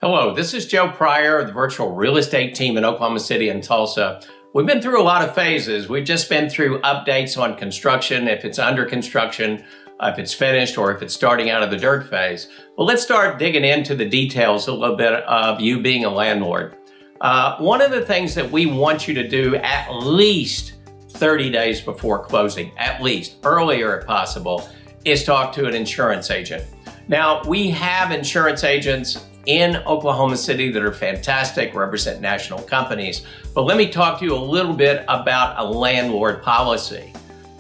Hello, this is Joe Pryor of the virtual real estate team in Oklahoma City and Tulsa. We've been through a lot of phases. We've just been through updates on construction, if it's under construction, if it's finished, or if it's starting out of the dirt phase. Well, let's start digging into the details a little bit of you being a landlord. One of the things that we want you to do at least 30 days before closing, at least, earlier if possible, is talk to an insurance agent. Now, we have insurance agents in Oklahoma City that are fantastic, represent national companies. But let me talk to you a little bit about a landlord policy,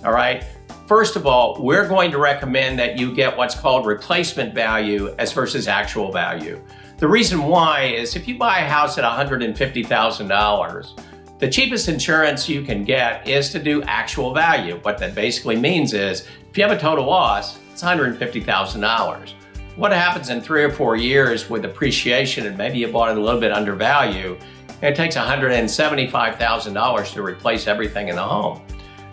all right? First of all, we're going to recommend that you get what's called replacement value as versus actual value. The reason why is if you buy a house at $150,000, the cheapest insurance you can get is to do actual value. What that basically means is if you have a total loss, it's $150,000. What happens in 3 or 4 years with appreciation, and maybe you bought it a little bit undervalue, and it takes $175,000 to replace everything in the home.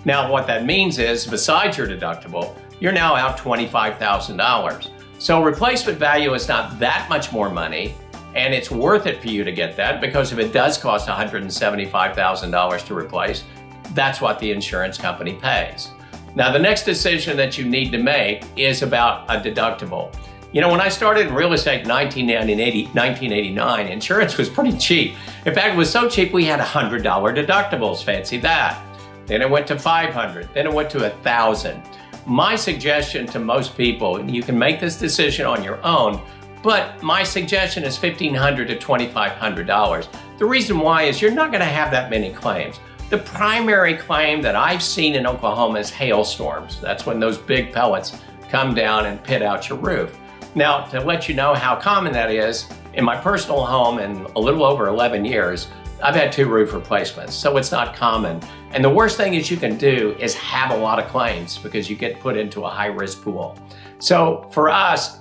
Now, what that means is, besides your deductible, you're now out $25,000. So replacement value is not that much more money, and it's worth it for you to get that, because if it does cost $175,000 to replace, that's what the insurance company pays. Now, the next decision that you need to make is about a deductible. You know, when I started in real estate in 1989, insurance was pretty cheap. In fact, it was so cheap we had $100 deductibles, fancy that. Then it went to $500, then it went to $1,000. My suggestion to most people, and you can make this decision on your own, but my suggestion is $1,500 to $2,500. The reason why is you're not gonna have that many claims. The primary claim that I've seen in Oklahoma is hailstorms. That's when those big pellets come down and pit out your roof. Now, to let you know how common that is, in my personal home in a little over 11 years, I've had 2 roof replacements, so it's not common. And the worst thing is you can do is have a lot of claims because you get put into a high-risk pool. So for us,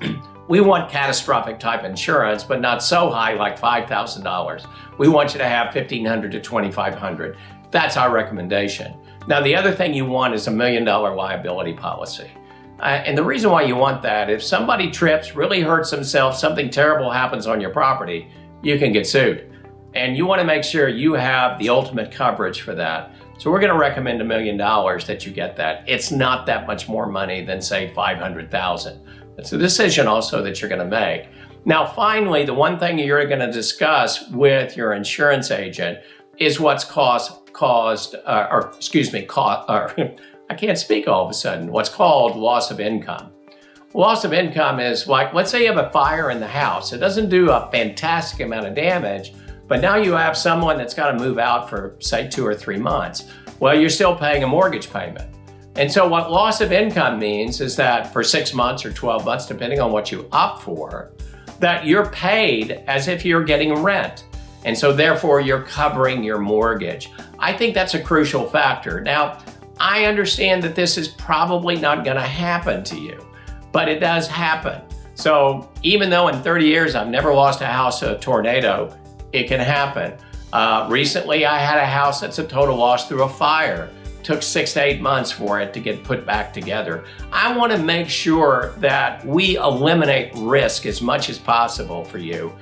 we want catastrophic type insurance, but not so high like $5,000. We want you to have $1,500 to $2,500. That's our recommendation. Now, the other thing you want is $1 million liability policy. And the reason why you want that, if somebody trips, really hurts themselves, something terrible happens on your property, you can get sued. And you want to make sure you have the ultimate coverage for that. So we're going to recommend $1 million that you get that. It's not that much more money than, say, $500,000. It's a decision also that you're going to make. Now, finally, the one thing you're going to discuss with your insurance agent is what's I can't speak all of a sudden, what's called loss of income. Loss of income is like, let's say you have a fire in the house. It doesn't do a fantastic amount of damage, but now you have someone that's got to move out for, say, 2 or 3 months. Well, you're still paying a mortgage payment. And so what loss of income means is that for 6 months or 12 months, depending on what you opt for, that you're paid as if you're getting rent. And so therefore you're covering your mortgage. I think that's a crucial factor. Now, I understand that this is probably not going to happen to you, but it does happen. So even though in 30 years I've never lost a house to a tornado, it can happen. Recently I had a house that's a total loss through a fire. Took 6 to 8 months for it to get put back together. I want to make sure that we eliminate risk as much as possible for you.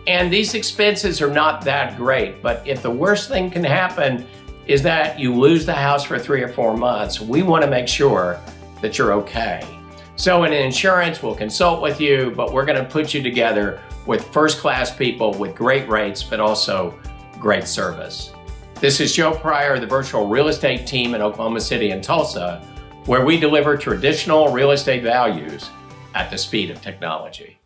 And these expenses are not that great, but if the worst thing can happen is that you lose the house for 3 or 4 months, we want to make sure that you're okay. So in insurance, we'll consult with you, but we're going to put you together with first-class people with great rates, but also great service. This is Joe Pryor, the virtual real estate team in Oklahoma City and Tulsa, where we deliver traditional real estate values at the speed of technology.